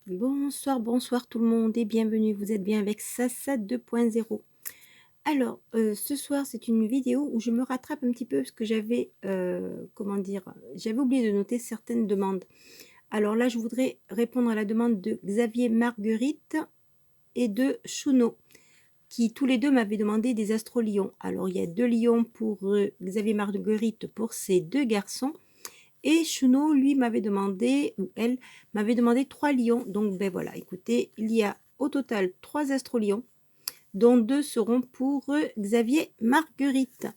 Bonsoir, bonsoir tout le monde et bienvenue, vous êtes bien avec Sassa 2.0. Alors, ce soir, c'est une vidéo où je me rattrape un petit peu parce que j'avais, comment dire? J'avais oublié de noter certaines demandes. Alors là, je voudrais répondre à la demande de Xavier Marguerite et de Chouno, qui tous les 2 m'avaient demandé des astrolions. Alors il y a 2 lions pour, Xavier Marguerite pour ses 2 garçons et Chouno, lui, m'avait demandé, ou elle, m'avait demandé 3 lions. Donc, ben voilà, écoutez, il y a au total 3 astrolions, dont 2 seront pour Xavier Marguerite.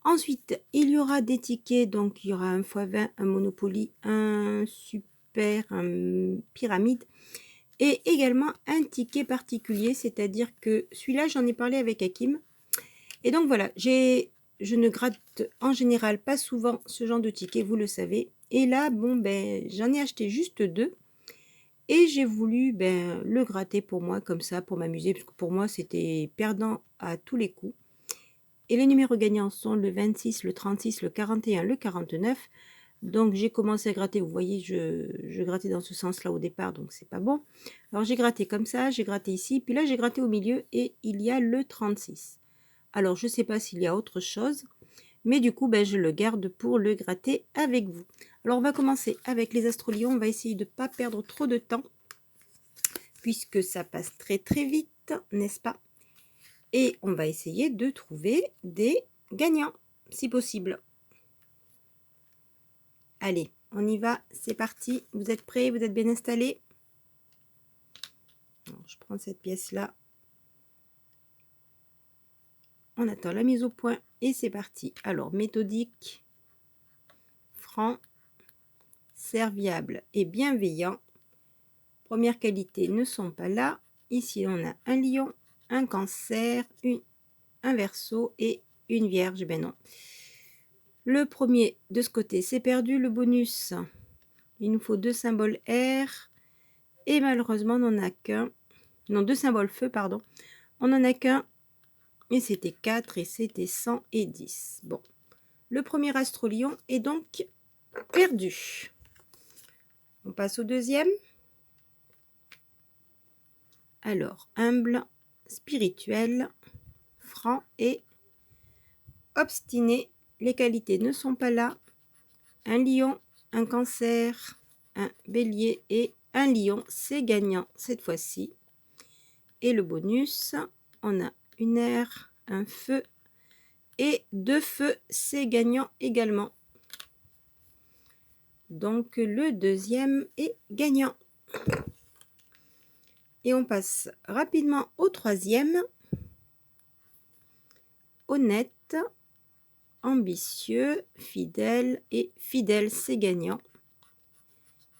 Ensuite, il y aura des tickets, donc il y aura un x20, un Monopoly, un super, un pyramide, et également un ticket particulier, c'est-à-dire que celui-là, j'en ai parlé avec Hakim. Et donc voilà, je ne gratte en général pas souvent ce genre de tickets, vous le savez. Et là, bon, ben, j'en ai acheté juste 2. Et j'ai voulu le gratter pour moi, comme ça, pour m'amuser, parce que pour moi, c'était perdant à tous les coups. Et les numéros gagnants sont le 26, le 36, le 41, le 49. Donc j'ai commencé à gratter, vous voyez, je grattais dans ce sens-là au départ, donc c'est pas bon. Alors j'ai gratté comme ça, j'ai gratté ici, puis là j'ai gratté au milieu et il y a le 36. Alors je ne sais pas s'il y a autre chose, mais du coup je le garde pour le gratter avec vous. Alors on va commencer avec les astrolions, on va essayer de ne pas perdre trop de temps, puisque ça passe très très vite, n'est-ce pas? Et on va essayer de trouver des gagnants, si possible. Allez, on y va, c'est parti. Vous êtes prêts? Vous êtes bien installés? Alors, je prends cette pièce-là. On attend la mise au point et c'est parti. Alors, méthodique, franc, serviable et bienveillant. Première qualité ne sont pas là. Ici, on a un lion, un cancer, un verseau et une vierge. Ben non. Le premier de ce côté, c'est perdu. Le bonus, il nous faut 2 symboles air. Et malheureusement, on n'en a qu'un. Non, 2 symboles feu, pardon. On n'en a qu'un. Et c'était 4 et c'était 100 et 10. Bon. Le premier astrolion est donc perdu. On passe au deuxième. Alors, humble, spirituel, franc et obstiné. Les qualités ne sont pas là. Un lion, un cancer, un bélier et un lion. C'est gagnant cette fois-ci. Et le bonus, on a une air, un feu et 2 feux. C'est gagnant également. Donc le deuxième est gagnant. Et on passe rapidement au troisième. Honnête, ambitieux, fidèle et fidèle, c'est gagnant.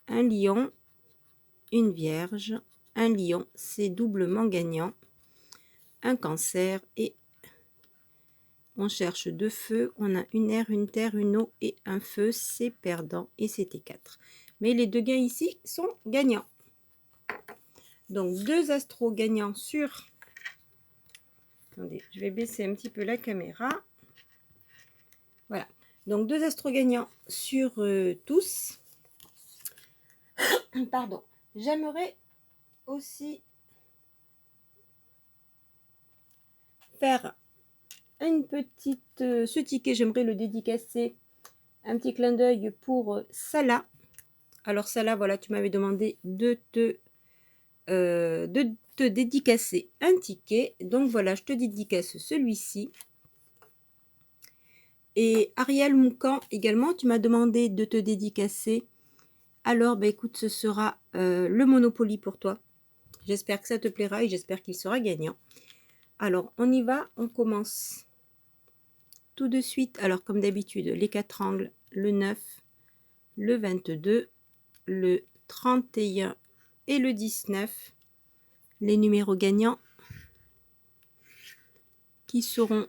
Un lion, une vierge, un lion, c'est doublement gagnant. Un cancer et on cherche 2 feux. On a une air, une terre, une eau et un feu, c'est perdant et c'était 4. Mais les 2 gains ici sont gagnants. Donc 2 astros gagnants sur... Attendez, je vais baisser un petit peu la caméra. Voilà. Donc 2 astros gagnants sur tous. Pardon. J'aimerais aussi faire une petite... ce ticket, j'aimerais le dédicacer. Un petit clin d'œil pour Salah. Alors Salah, voilà, tu m'avais demandé de te dédicacer un ticket. Donc voilà, je te dédicace celui-ci. Et Ariel Moukan également, tu m'as demandé de te dédicacer. Alors, bah, écoute, ce sera le Monopoly pour toi. J'espère que ça te plaira et j'espère qu'il sera gagnant. Alors, on y va, on commence tout de suite. Alors, comme d'habitude, les 4 angles, le 9, le 22, le 31 et le 19. Les numéros gagnants qui seront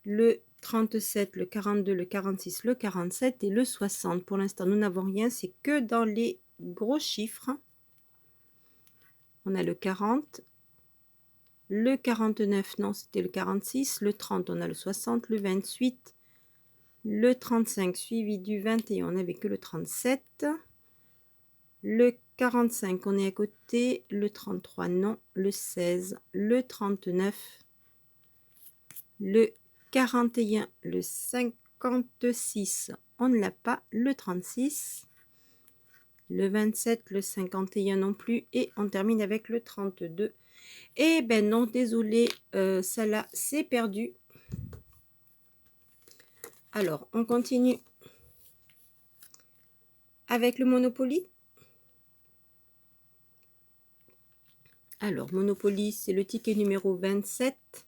le 37, le 42, le 46, le 47 et le 60. Pour l'instant, nous n'avons rien, c'est que dans les gros chiffres. On a le 40, le 49, non, c'était le 46, le 30, on a le 60, le 28, le 35 suivi du 21, on n'avait que le 37, Le 45, on est à côté. Le 33, non. Le 16, le 39, le 41, le 56, on ne l'a pas. Le 36, le 27, le 51 non plus. Et on termine avec le 32. Eh ben non, désolé, ça là, c'est perdu. Alors, on continue avec le Monopoly. Alors, Monopoly, c'est le ticket numéro 27.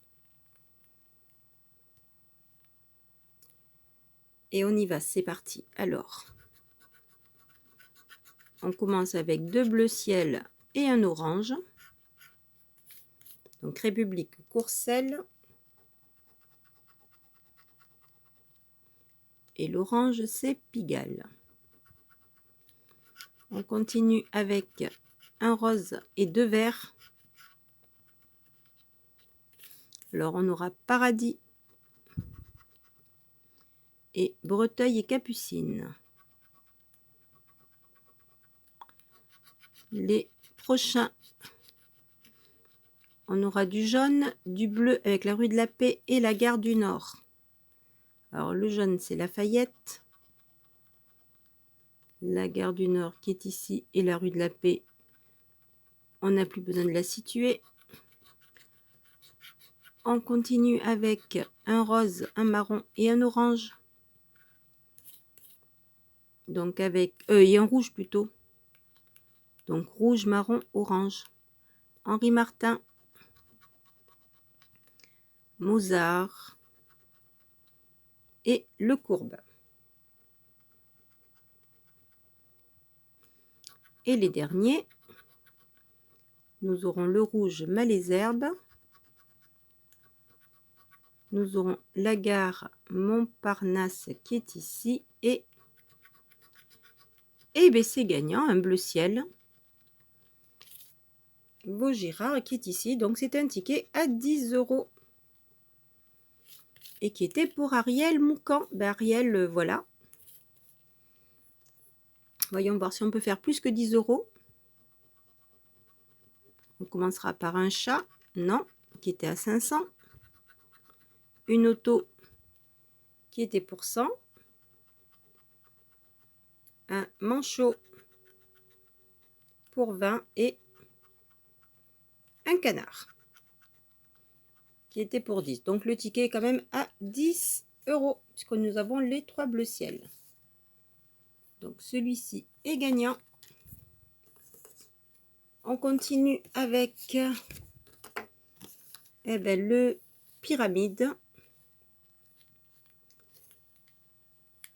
Et on y va, c'est parti. Alors, on commence avec 2 bleus ciel et un orange. Donc, République Courcelles. Et l'orange, c'est Pigalle. On continue avec un rose et 2 verts. Alors, on aura Paradis et Breteuil et Capucine. Les prochains, on aura du jaune, du bleu avec la rue de la Paix et la gare du Nord. Alors, le jaune, c'est Lafayette. La gare du Nord qui est ici et la rue de la Paix, on n'a plus besoin de la situer. On continue avec un rose, un marron et un orange. Donc avec et un rouge plutôt. Donc rouge, marron, orange. Henri Martin, Mozart et Le Courbe. Et les derniers, nous aurons le rouge Malesherbes. Nous aurons la gare Montparnasse qui est ici et ben c'est gagnant, un bleu ciel. Vaugirard qui est ici, donc c'est un ticket à 10 € et qui était pour Ariel Moucan. Ben Ariel, voilà. Voyons voir si on peut faire plus que 10 €. On commencera par un chat, non, qui était à 500. Une auto qui était pour 100. Un manchot pour 20 et un canard qui était pour 10. Donc le ticket est quand même à 10 € puisque nous avons les 3 bleus ciel. Donc celui-ci est gagnant. On continue avec le pyramide.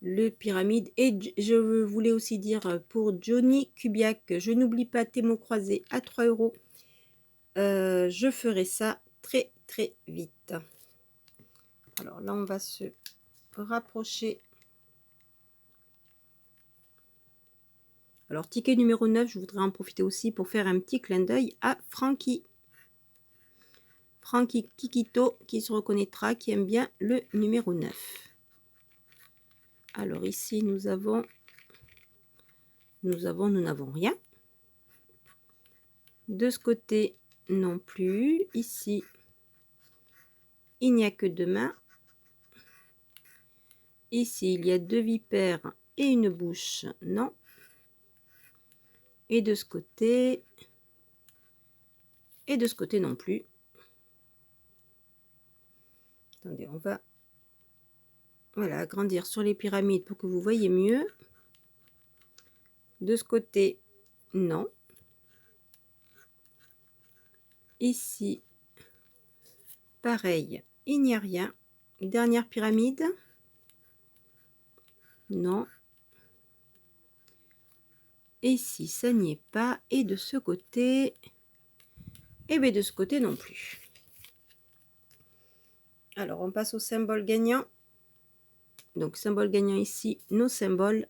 Le pyramide. Et je voulais aussi dire pour Johnny Kubiak, je n'oublie pas tes mots croisés à 3 €. Je ferai ça très très vite. Alors là, on va se rapprocher. Alors, ticket numéro 9, je voudrais en profiter aussi pour faire un petit clin d'œil à Francky. Francky Kikito, qui se reconnaîtra, qui aime bien le numéro 9. Alors ici, nous n'avons rien. De ce côté, non plus. Ici, il n'y a que 2 mains. Ici, il y a 2 vipères et une bouche, non. Et de ce côté non plus. Attendez, on va agrandir sur les pyramides pour que vous voyez mieux. De ce côté, non. Ici, pareil, il n'y a rien. Dernière pyramide, non. Ici, ça n'y est pas. Et de ce côté, et bien de ce côté non plus. Alors, on passe au symbole gagnant. Donc, symbole gagnant ici, nos symboles.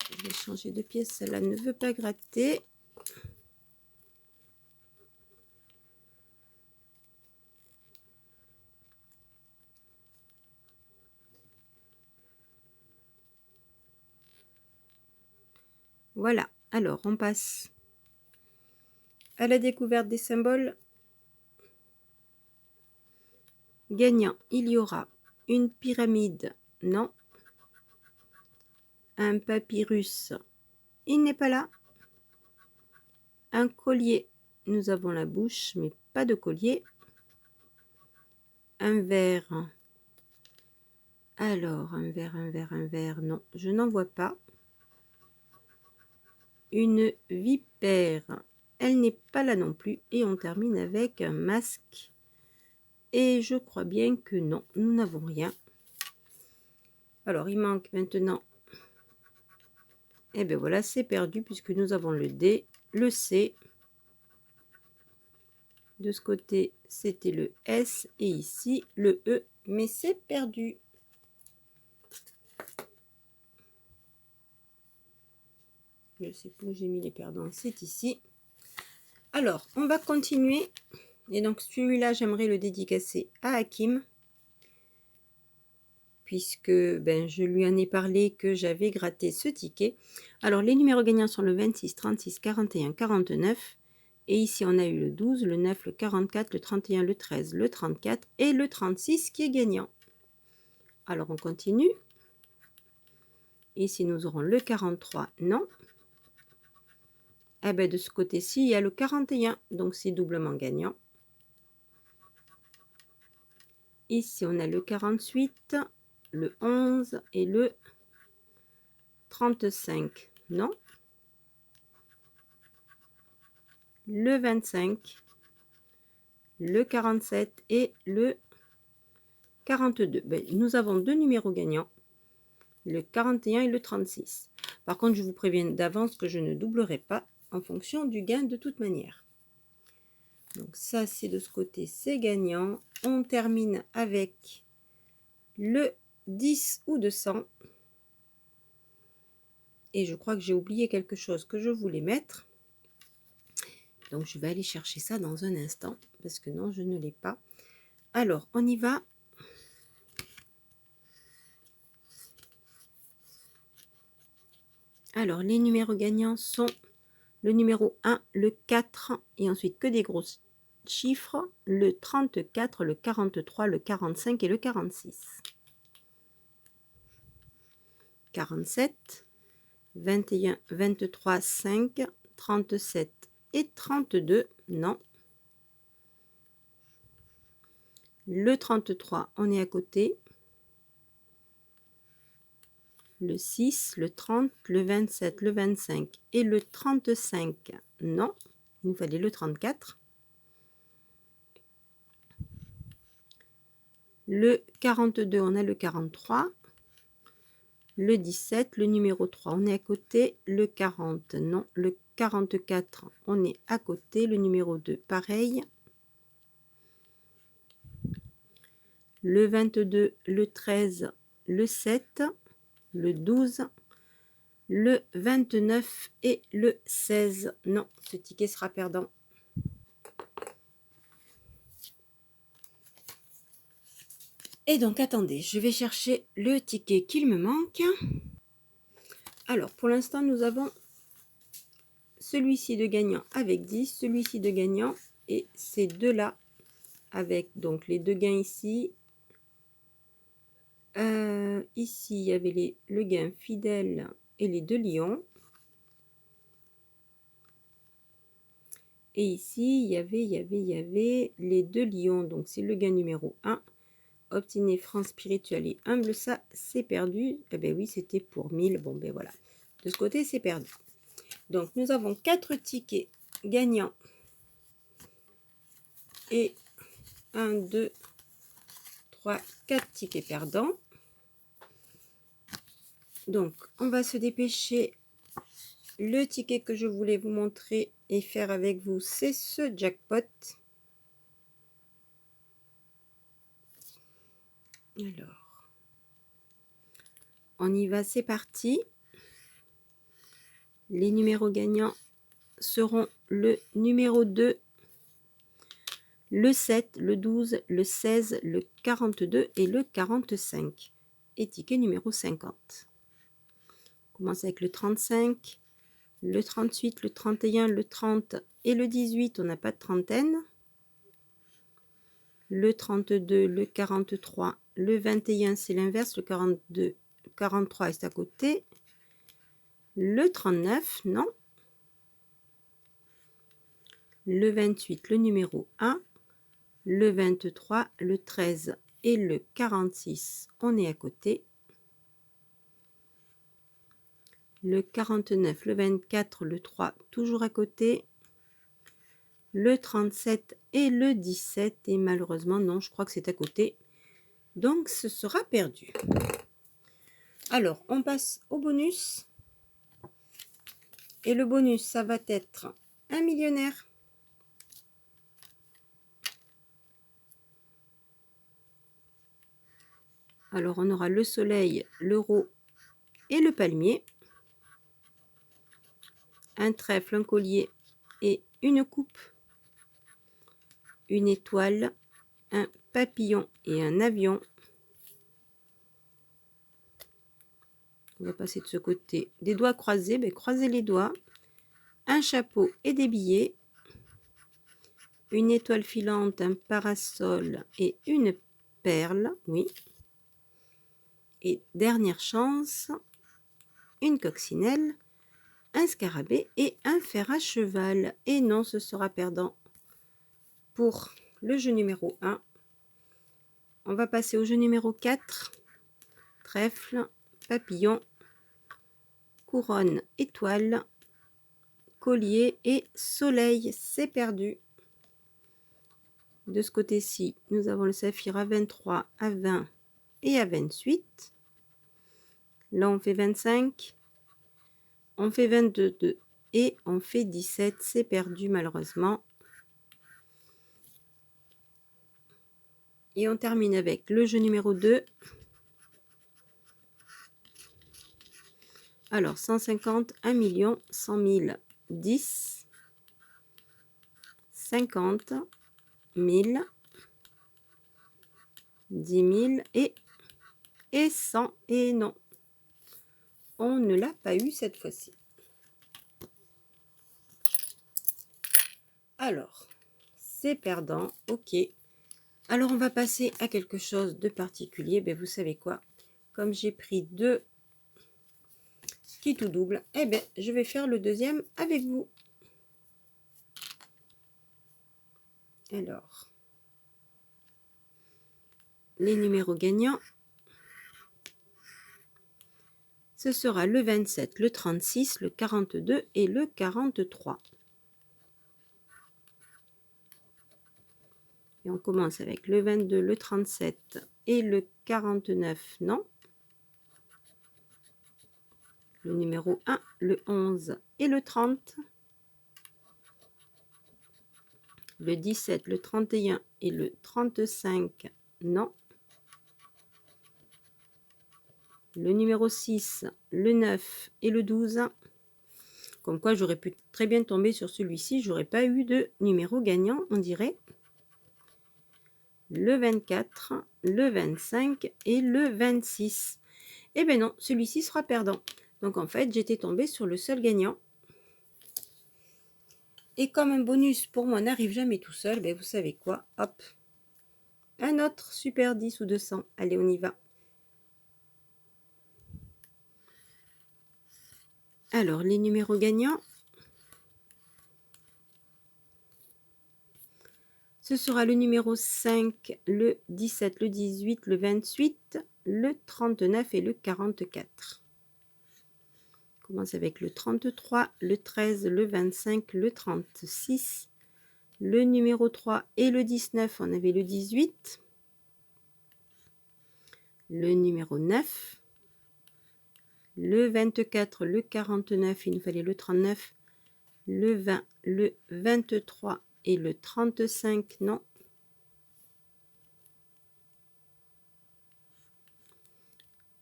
Je vais changer de pièce, celle-là ne veut pas gratter. Voilà, alors on passe à la découverte des symboles. Gagnant, il y aura une pyramide, non. Un papyrus, il n'est pas là. Un collier, nous avons la bouche, mais pas de collier. Un verre, alors un verre, non, je n'en vois pas. Une vipère, elle n'est pas là non plus. Et on termine avec un masque. Et je crois bien que non, nous n'avons rien. Alors, il manque maintenant... Et bien voilà, c'est perdu puisque nous avons le D, le C. De ce côté, c'était le S et ici, le E. Mais c'est perdu. Je sais pas où j'ai mis les perdants, c'est ici. Alors, on va continuer. Et donc, celui-là, j'aimerais le dédicacer à Hakim. Puisque je lui en ai parlé que j'avais gratté ce ticket. Alors, les numéros gagnants sont le 26, 36, 41, 49. Et ici, on a eu le 12, le 9, le 44, le 31, le 13, le 34 et le 36 qui est gagnant. Alors, on continue. Ici, nous aurons le 43, non. Eh bien, de ce côté-ci, il y a le 41, donc c'est doublement gagnant. Ici, on a le 48, le 11 et le 35, non. Le 25, le 47 et le 42. Nous avons deux numéros gagnants, le 41 et le 36. Par contre, je vous préviens d'avance que je ne doublerai pas en fonction du gain de toute manière. Donc ça, c'est de ce côté, c'est gagnant. On termine avec le 10 ou 200. Et je crois que j'ai oublié quelque chose que je voulais mettre. Donc, je vais aller chercher ça dans un instant, parce que non, je ne l'ai pas. Alors, on y va. Alors, les numéros gagnants sont le numéro 1, le 4, et ensuite que des gros chiffres, le 34, le 43, le 45 et le 46. 47, 21, 23, 5, 37 et 32, non. Le 33, on est à côté. Le 6, le 30, le 27, le 25 et le 35, non. Il nous fallait le 34. Le 42, on a le 43. Le 17, le numéro 3, on est à côté. Le 40, non. Le 44, on est à côté. Le numéro 2, pareil. Le 22, le 13, le 7, le 12, le 29 et le 16. Non, ce ticket sera perdant. Et donc, attendez, je vais chercher le ticket qu'il me manque. Alors, pour l'instant, nous avons celui-ci de gagnant avec 10, celui-ci de gagnant et ces deux-là avec donc les deux gains ici. Ici, il y avait le gain fidèle et les deux lions. Et ici, il y avait les deux lions. Donc, c'est le gain numéro 1. Obtenez francs spirituels et humble, ça, c'est perdu. Eh bien oui, c'était pour 1000. Bon, ben voilà. De ce côté, c'est perdu. Donc, nous avons 4 tickets gagnants. Et 1, 2, 3, 4 tickets perdants. Donc, on va se dépêcher. Le ticket que je voulais vous montrer et faire avec vous, c'est ce jackpot. Alors, on y va, c'est parti. Les numéros gagnants seront le numéro 2, le 7, le 12, le 16, le 42 et le 45. Et ticket numéro 50. On commence avec le 35, Le 38, le 31, le 30 et le 18, on n'a pas de trentaine. Le 32, le 43, le 21, c'est l'inverse, le 42, 43 est à côté. Le 39, non. Le 28, le numéro 1. Le 23, le 13 et le 46, on est à côté. Le 49, le 24, le 3, toujours à côté. Le 37 et le 17, et malheureusement, non, je crois que c'est à côté. Donc, ce sera perdu. Alors, on passe au bonus. Et le bonus, ça va être un millionnaire. Alors, on aura le soleil, l'euro et le palmier. Un trèfle, un collier et une coupe. Une étoile, un papillon et un avion. On va passer de ce côté. Des doigts croisés, ben, croisez les doigts. Un chapeau et des billets. Une étoile filante, un parasol et une perle, oui. Et dernière chance, une coccinelle, un scarabée et un fer à cheval. Et non, ce sera perdant pour le jeu numéro 1. On va passer au jeu numéro 4. Trèfle, papillon, couronne, étoile, collier et soleil. C'est perdu. De ce côté-ci, nous avons le saphir à 23, à 20 et à 28. Là, on fait 25. On fait 22 et on fait 17. C'est perdu malheureusement. Et on termine avec le jeu numéro 2. Alors, 150, 1 million, 100 000, 10, 50, 1000, 10 000 et 100. Et non, on ne l'a pas eu cette fois-ci. Alors, c'est perdant, ok. Alors, on va passer à quelque chose de particulier. Ben, vous savez quoi? Comme j'ai pris 2 qui tout double, eh ben, je vais faire le deuxième avec vous. Alors, les numéros gagnants, ce sera le 27, le 36, le 42 et le 43. Et on commence avec le 22, le 37 et le 49, non. Le numéro 1, le 11 et le 30. Le 17, le 31 et le 35, non. Le numéro 6, le 9 et le 12. Comme quoi, j'aurais pu très bien tomber sur celui-ci. J'aurais pas eu de numéro gagnant, on dirait. Le 24, le 25 et le 26. Eh bien non, celui-ci sera perdant. Donc en fait, j'étais tombée sur le seul gagnant. Et comme un bonus pour moi n'arrive jamais tout seul, ben vous savez quoi? Hop, un autre super 10 ou 200. Allez, on y va. Alors, les numéros gagnants. Ce sera le numéro 5, le 17, le 18, le 28, le 39 et le 44. On commence avec le 33, le 13, le 25, le 36, le numéro 3 et le 19, on avait le 18, le numéro 9, le 24, le 49, il nous fallait le 39, le 20, le 23 et le 35, non.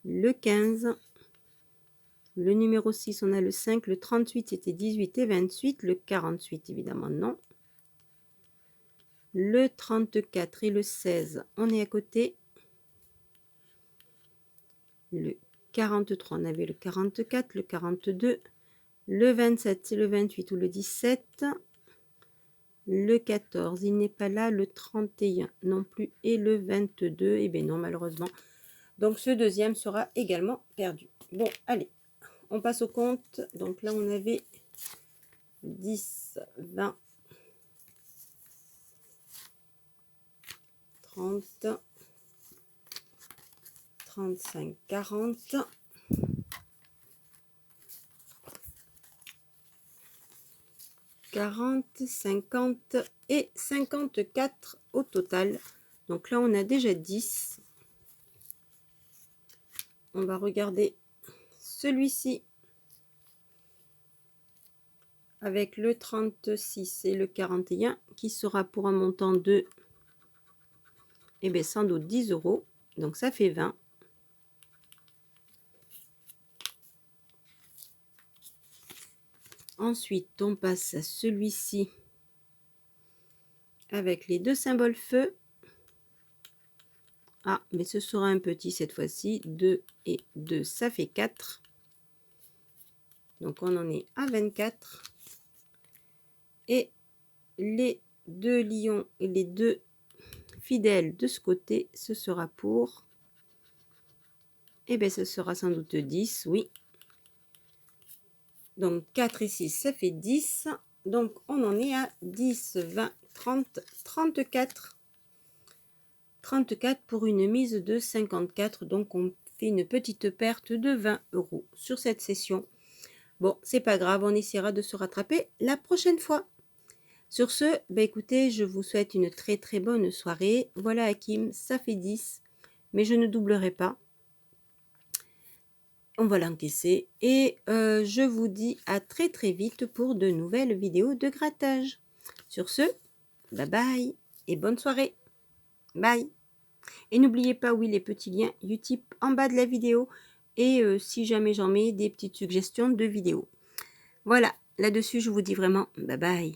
Le 15, le numéro 6, on a le 5, le 38, c'était 18 et 28, le 48, évidemment, non. Le 34 et le 16, on est à côté. Le 43, on avait le 44, le 42, Le 27, c'est le 28 ou le 17. Le 14, il n'est pas là. Le 31 non plus. Et le 22, eh bien non, malheureusement. Donc, ce deuxième sera également perdu. Bon, allez, on passe au compte. Donc là, on avait 10, 20, 30, 35, 40. 40, 50 et 54 au total. Donc là, on a déjà 10. On va regarder celui-ci avec le 36 et le 41 qui sera pour un montant de, eh bien, sans doute 10 euros. Donc ça fait 20. Ensuite, on passe à celui-ci avec les deux symboles feu. Ah, mais ce sera un petit cette fois-ci. 2 et 2, ça fait 4. Donc on en est à 24. Et les deux lions et les deux fidèles de ce côté, ce sera pour, eh bien ce sera sans doute 10, oui. Donc 4 et 6, ça fait 10. Donc on en est à 10, 20, 30, 34. 34 pour une mise de 54. Donc on fait une petite perte de 20 euros sur cette session. Bon, c'est pas grave, on essaiera de se rattraper la prochaine fois. Sur ce, bah écoutez, je vous souhaite une très très bonne soirée. Voilà Hakim, ça fait 10, mais je ne doublerai pas. On va l'encaisser et je vous dis à très très vite pour de nouvelles vidéos de grattage. Sur ce, bye bye et bonne soirée. Bye. Et n'oubliez pas, oui, les petits liens Utip en bas de la vidéo et si jamais j'en mets des petites suggestions de vidéos. Voilà, là-dessus, je vous dis vraiment bye bye.